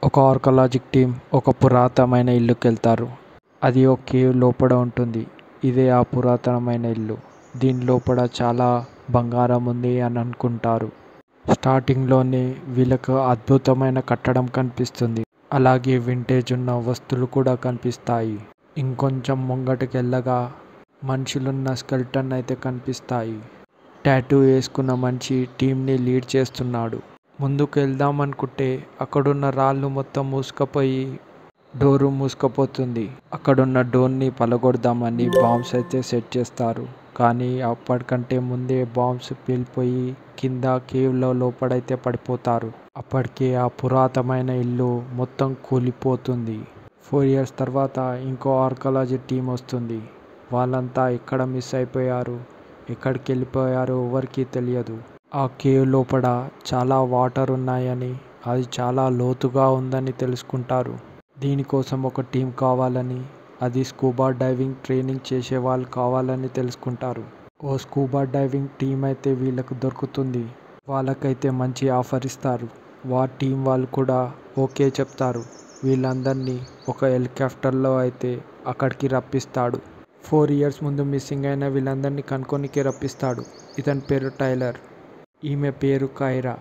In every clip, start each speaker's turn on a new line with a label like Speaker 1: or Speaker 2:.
Speaker 1: ఒక ఆర్కలాజిక్ టీం ఒక పురాతనమైన ఇల్లుకెళ్తారు. అది ఒక కేవ్ లోపల ఉంటుంది. ఇదే ఆ పురాతనమైన ఇల్లు. దీని లోపల చాలా బంగారం ఉంది అని అనుకుంటారు. స్టార్టింగ్లోనే వీళ్ళకు అద్భుతమైన కట్టడం కనిపిస్తుంది. అలాగే వింటేజ్ ఉన్న వస్తువులు కూడా కనిపిస్తాయి. ఇంకొంచెం ముంగటికెళ్ళగా మనుషులున్న స్కెల్టన్ అయితే కనిపిస్తాయి. టాటూ వేసుకున్న మనిషి టీంని లీడ్ చేస్తున్నాడు. ముందుకు వెళ్దాం అనుకుంటే అక్కడున్న రాళ్ళు మొత్తం మూసుకుపోయి డోరు మూసుకుపోతుంది. అక్కడున్న డోర్ని పలగొడదామని బాంబ్స్ అయితే సెట్ చేస్తారు. కానీ అప్పటికంటే ముందే బాంబ్స్ పేలిపోయి కింద కేవ్లో లోపడైతే పడిపోతారు. అప్పటికే ఆ పురాతనమైన ఇల్లు మొత్తం కూలిపోతుంది. 4 years తర్వాత ఇంకో ఆర్కలాజీ టీం వస్తుంది. వాళ్ళంతా ఎక్కడ మిస్ అయిపోయారు, ఎక్కడికి వెళ్ళిపోయారో ఎవరికీ తెలియదు. ఆ కేవ్ లోపల చాలా వాటర్ ఉన్నాయని, అది చాలా లోతుగా ఉందని తెలుసుకుంటారు. దీనికోసం ఒక టీం కావాలని, అది స్కూబా డైవింగ్ ట్రైనింగ్ చేసే వాళ్ళు కావాలని తెలుసుకుంటారు. ఓ స్కూబా డైవింగ్ టీం అయితే వీళ్ళకు దొరుకుతుంది. వాళ్ళకైతే మంచి ఆఫర్ ఇస్తారు. టీం వాళ్ళు కూడా ఓకే చెప్తారు. వీళ్ళందరినీ ఒక హెలికాప్టర్లో అయితే అక్కడికి రప్పిస్తాడు. 4 years ముందు మిస్సింగ్ అయిన వీళ్ళందరినీ కనుక్కోనికి రప్పిస్తాడు. ఇతని పేరు టైలర్, ఈమె పేరు కైరా.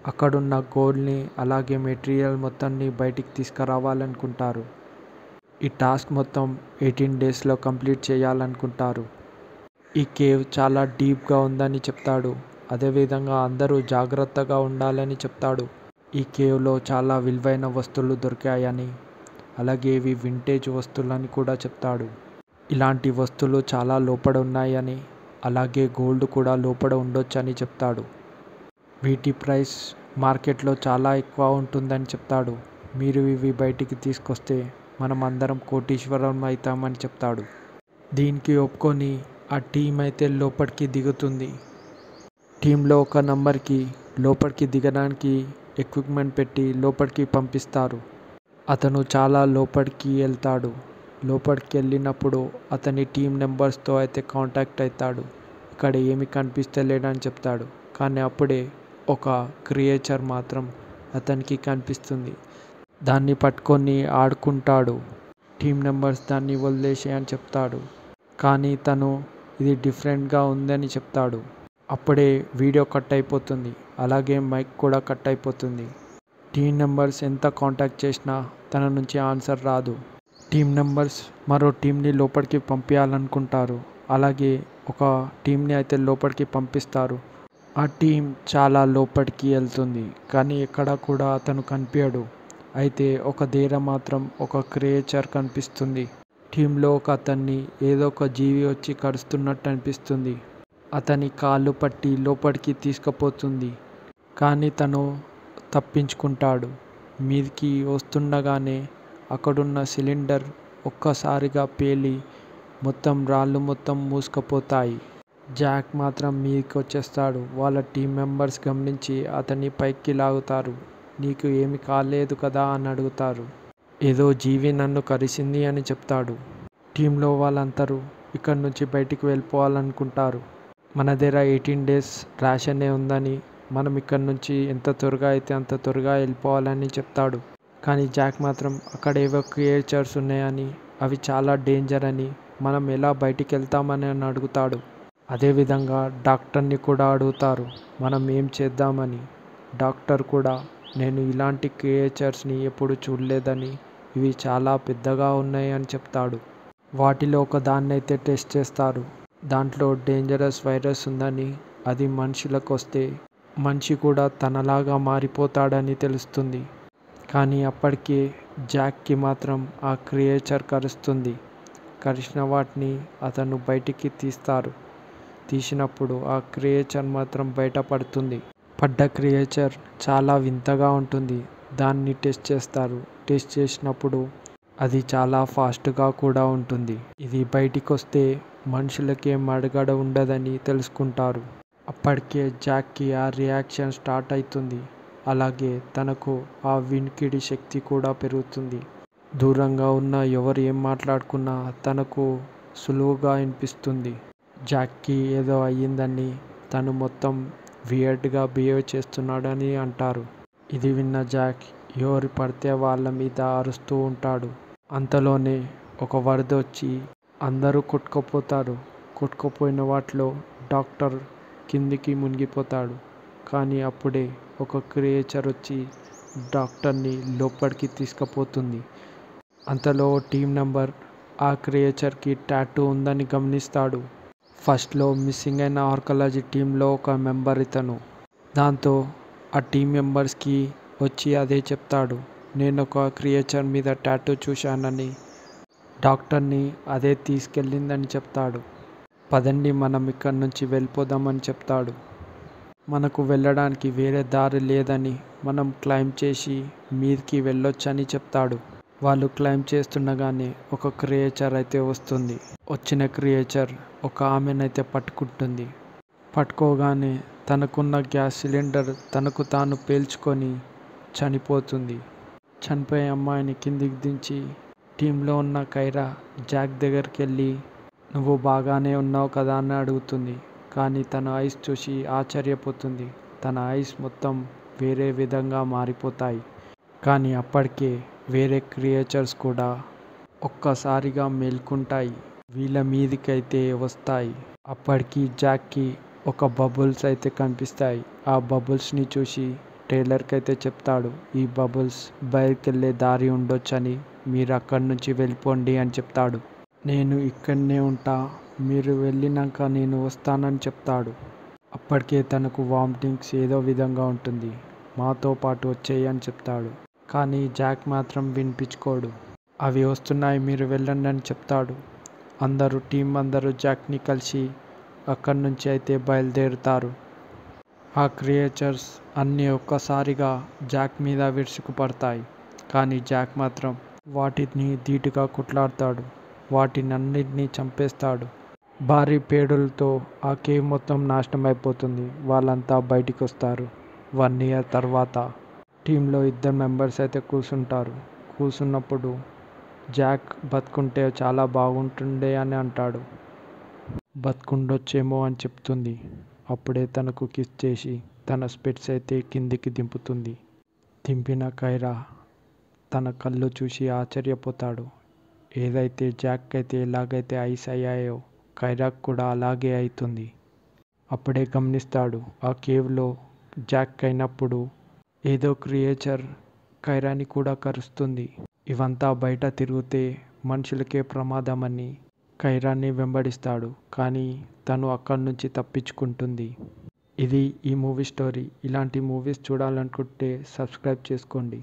Speaker 1: అక్కడున్న గోల్డ్ని అలాగే మెటీరియల్ మొత్తాన్ని బయటికి తీసుకురావాలనుకుంటారు. ఈ టాస్క్ మొత్తం 18 daysలో కంప్లీట్ చేయాలనుకుంటారు. ఈ కేవ్ చాలా డీప్గా ఉందని చెప్తాడు. అదేవిధంగా అందరూ జాగ్రత్తగా ఉండాలని చెప్తాడు. ఈ కేవ్లో చాలా విలువైన వస్తువులు దొరికాయని, అలాగే ఇవి వింటేజ్ వస్తువులని కూడా చెప్తాడు. ఇలాంటి వస్తువులు చాలా లోపల ఉన్నాయని, అలాగే గోల్డ్ కూడా లోపల ఉండొచ్చని చెప్తాడు. వీటి ప్రైస్ మార్కెట్లో చాలా ఎక్కువ ఉంటుందని చెప్తాడు. మీరు ఇవి బయటికి తీసుకొస్తే మనం అందరం కోటీశ్వరం అవుతామని చెప్తాడు. దీనికి ఒప్పుకొని ఆ టీం అయితే లోపలికి దిగుతుంది. టీంలో ఒక నంబర్కి లోపలికి దిగడానికి ఎక్విప్మెంట్ పెట్టి లోపలికి పంపిస్తారు. అతను చాలా లోపలికి వెళ్తాడు. లోపలికి వెళ్ళినప్పుడు అతని టీం మెంబర్స్తో అయితే కాంటాక్ట్ అవుతాడు. ఇక్కడ ఏమి కనిపిస్తలేడని చెప్తాడు. కానీ అప్పుడే ఒక క్రియేచర్ మాత్రం అతనికి కనిపిస్తుంది. దాన్ని పట్టుకొని ఆడుకుంటాడు. టీం మెంబర్స్ దాన్ని వదిలేసి అని చెప్తాడు. కానీ తను ఇది డిఫరెంట్గా ఉందని చెప్తాడు. అప్పుడే వీడియో కట్ అయిపోతుంది. అలాగే మైక్ కూడా కట్ అయిపోతుంది. టీం మెంబర్స్ ఎంత కాంటాక్ట్ చేసినా తన నుంచి ఆన్సర్ రాదు. టీం మెంబర్స్ మరో టీంని లోపలికి పంపించాలనుకుంటారు. అలాగే ఒక టీంని అయితే లోపలికి పంపిస్తారు. ఆ టీం చాలా లోపలికి వెళ్తుంది. కానీ ఎక్కడ కూడా అతను కనిపించడు. అయితే ఒక దగ్గర మాత్రం ఒక క్రియేచర్ కనిపిస్తుంది. టీంలో ఒక అతన్ని ఏదో ఒక జీవి వచ్చి కరుస్తున్నట్టు అనిపిస్తుంది. అతని కాళ్ళు పట్టి లోపలికి తీసుకుపోతుంది. కానీ తను తప్పించుకుంటాడు. మీదికి వస్తుండగానే అక్కడున్న సిలిండర్ ఒక్కసారిగా పేలి మొత్తం రాళ్ళు మొత్తం మూసుకుపోతాయి. జాక్ మాత్రం మీదికి వచ్చేస్తాడు. వాళ్ళ టీం మెంబర్స్ గమనించి అతన్ని పైకి లాగుతారు. నీకు ఏమి కాలేదు కదా అని అడుగుతారు. ఏదో జీవి నన్ను కరిసింది అని చెప్తాడు. టీంలో వాళ్ళందరూ ఇక్కడి నుంచి బయటికి వెళ్ళిపోవాలనుకుంటారు. మన దగ్గర 18 days రేషనే ఉందని, మనం ఇక్కడి నుంచి ఎంత త్వరగా అయితే అంత త్వరగా వెళ్ళిపోవాలని చెప్తాడు. కానీ జాక్ మాత్రం అక్కడ ఏవో క్రియేచర్స్ ఉన్నాయని, అవి చాలా డేంజర్ అని, మనం ఎలా బయటికి వెళ్తామని అడుగుతాడు. అదేవిధంగా డాక్టర్ని కూడా అడుగుతారు మనం ఏం చేద్దామని. డాక్టర్ కూడా నేను ఇలాంటి క్రియేచర్స్ని ఎప్పుడు చూడలేదని, ఇవి చాలా పెద్దగా ఉన్నాయి అని చెప్తాడు. వాటిలో ఒక దాన్నైతే టెస్ట్ చేస్తారు. దాంట్లో డేంజరస్ వైరస్ ఉందని, అది మనుషులకు వస్తే మనిషి కూడా తనలాగా మారిపోతాడని తెలుస్తుంది. కానీ అప్పటికే జాక్కి మాత్రం ఆ క్రియేచర్ కరుస్తుంది. కరిచిన వాటిని అతను బయటికి తీసినప్పుడు ఆ క్రియేచర్ మాత్రం బయటపడుతుంది. పడ్డ క్రియేచర్ చాలా వింతగా ఉంటుంది. దాన్ని టెస్ట్ చేస్తారు. టెస్ట్ చేసినప్పుడు అది చాలా ఫాస్ట్గా కూడా ఉంటుంది. ఇది బయటికి వస్తే మనుషులకే మనుగడ ఉండదని తెలుసుకుంటారు. అప్పటికే జాక్కి ఆ రియాక్షన్ స్టార్ట్ అవుతుంది. అలాగే తనకు ఆ వినికిడి శక్తి కూడా పెరుగుతుంది. దూరంగా ఉన్న ఎవరు ఏం మాట్లాడుకున్నా తనకు సులువుగా వినిపిస్తుంది. జాక్కి ఏదో అయ్యిందని, తను మొత్తం వియర్డ్గా బిహేవ్ చేస్తున్నాడని అంటారు. ఇది విన్న జాక్ ఎవరు పడితే వాళ్ళ మీద అరుస్తూ ఉంటాడు. అంతలోనే ఒక వరద వచ్చి అందరూ కొట్టుకుపోతారు. కొట్టుకుపోయిన వాటిలో డాక్టర్ కిందికి మునిగిపోతాడు. కానీ అప్పుడే ఒక క్రియేచర్ వచ్చి డాక్టర్ని లోపలికి తీసుకుపోతుంది. అంతలో టీం మెంబర్ ఆ క్రియేచర్కి టాటూ ఉందని గమనిస్తాడు. ఫస్ట్లో మిస్సింగ్ అయిన ఆర్కాలజీ టీంలో ఒక మెంబర్ ఇతను. దాంతో ఆ టీం మెంబర్స్కి వచ్చి అదే చెప్తాడు. నేను ఒక క్రియేచర్ మీద టాటూ చూశానని. డాక్టర్ని అదే తీసుకెళ్ళిందని చెప్తాడు. పదండి మనం ఇక్కడి నుంచి వెళ్ళిపోదామని చెప్తాడు. మనకు వెళ్ళడానికి వేరే దారి లేదని, మనం క్లైమ్ చేసి మీదికి వెళ్ళొచ్చని చెప్తాడు. వాళ్ళు క్లైమ్ చేస్తుండగానే ఒక క్రియేచర్ అయితే వస్తుంది. వచ్చిన క్రియేచర్ ఒక ఆమెనైతే పట్టుకుంటుంది. పట్టుకోగానే తనకున్న గ్యాస్ సిలిండర్ తనకు తాను పేల్చుకొని చనిపోతుంది. చనిపోయే అమ్మాయిని కిందికి దించి టీంలో ఉన్న కైరా జాక్ దగ్గరికి వెళ్ళి నువ్వు బాగానే ఉన్నావు కదా అని అడుగుతుంది. కానీ తన ఐస్ చూసి ఆశ్చర్యపోతుంది. తన ఐస్ మొత్తం వేరే విధంగా మారిపోతాయి. కానీ అప్పటికే వేరే క్రియేచర్స్ కూడా ఒక్కసారిగా మేల్కుంటాయి. వీళ్ళ మీదికైతే వస్తాయి. అప్పటికి జాక్కి ఒక బబుల్స్ అయితే కనిపిస్తాయి. ఆ బబుల్స్ని చూసి టైలర్కి అయితే చెప్తాడు, ఈ బబుల్స్ బయటికి వెళ్ళే దారి ఉండొచ్చని, మీరు అక్కడి నుంచి వెళ్ళిపోండి అని చెప్తాడు. నేను ఇక్కడనే ఉంటా, మీరు వెళ్ళినాక నేను వస్తానని చెప్తాడు. అప్పటికే తనకు వామిటింగ్స్ ఏదో విధంగా ఉంటుంది. మాతో పాటు వచ్చేయి అని చెప్తాడు. కానీ జాక్ మాత్రం వినిపించుకోడు. అవి వస్తున్నాయి, మీరు వెళ్ళండి అని చెప్తాడు. టీం అందరూ జాక్ని కలిసి అక్కడి నుంచి అయితే బయలుదేరుతారు. ఆ క్రియేచర్స్ అన్నీ ఒక్కసారిగా జాక్ మీద విరుచుకుపడతాయి. కానీ జాక్ మాత్రం వాటిని ధీటుగా కొట్లాడతాడు. వాటినన్నిటినీ చంపేస్తాడు. భారీ పేడులతో ఆ కేవ్ మొత్తం నాశనం అయిపోతుంది. వాళ్ళంతా బయటికి వస్తారు. 1 year తర్వాత టీంలో 2 మెంబర్స్ అయితే కూర్చుంటారు. కూర్చున్నప్పుడు జాక్ బతుకుంటే చాలా బాగుంటుండే అని అంటాడు. బతుకుండొచ్చేమో అని చెప్తుంది. అప్పుడే తనకు కిస్ చేసి తన స్పెట్స్ అయితే కిందికి దింపుతుంది. దింపిన కైరా తన కళ్ళు చూసి ఆశ్చర్యపోతాడు. ఏదైతే జాక్ అయితే ఎలాగైతే ఐస్ అయ్యాయో కైరాక్ కూడా అలాగే అవుతుంది. అప్పుడే గమనిస్తాడు, ఆ కేవ్లో జాక్ అయినప్పుడు ఏదో క్రియేచర్ కైరాని కూడా కరుస్తుంది. ఇవంతా బయట తిరిగితే మనుషులకే ప్రమాదమని కైరాన్ని వెంబడిస్తాడు. కానీ తను అక్కడి నుంచి తప్పించుకుంటుంది. ఇది ఈ మూవీ స్టోరీ. ఇలాంటి మూవీస్ చూడాలనుకుంటే సబ్స్క్రైబ్ చేసుకోండి.